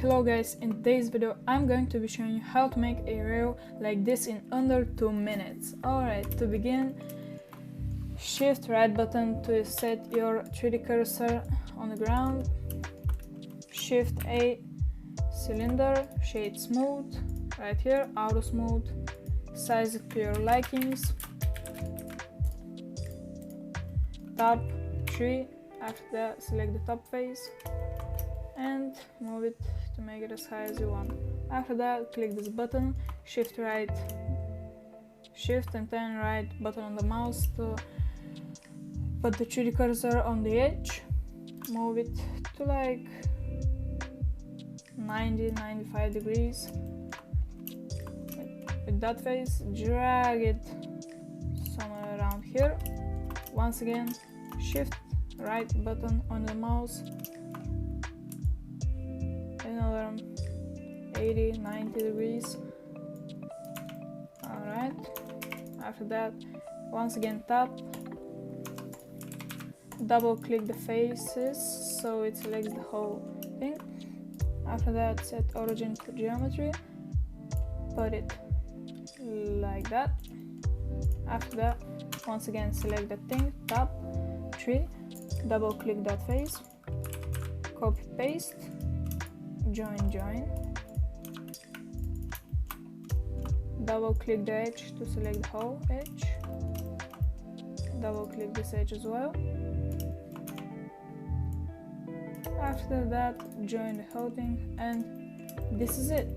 Hello guys, in today's video I'm going to be showing you how to make a rail like this in under 2 minutes. Alright, to begin, shift right button to set your 3D cursor on the ground, shift A, cylinder, shade smooth, right here, auto smooth, size it to your likings, top 3, after that select the top face and move it to make it as high as you want. After that, click this button, shift right, shift and then right button on the mouse to put the 3D cursor on the edge, move it to like 90-95 degrees. With that face, drag it somewhere around here. Once again, shift right button on the mouse, another 80-90 degrees. Alright, after that, once again tap, double click the faces so it selects the whole thing. After that, set origin to geometry, put it like that. After that, once again select the thing, tap 3, double click that face, copy paste, join, double click the edge to select the whole edge, double click this edge as well. After that, join the whole thing, and this is it.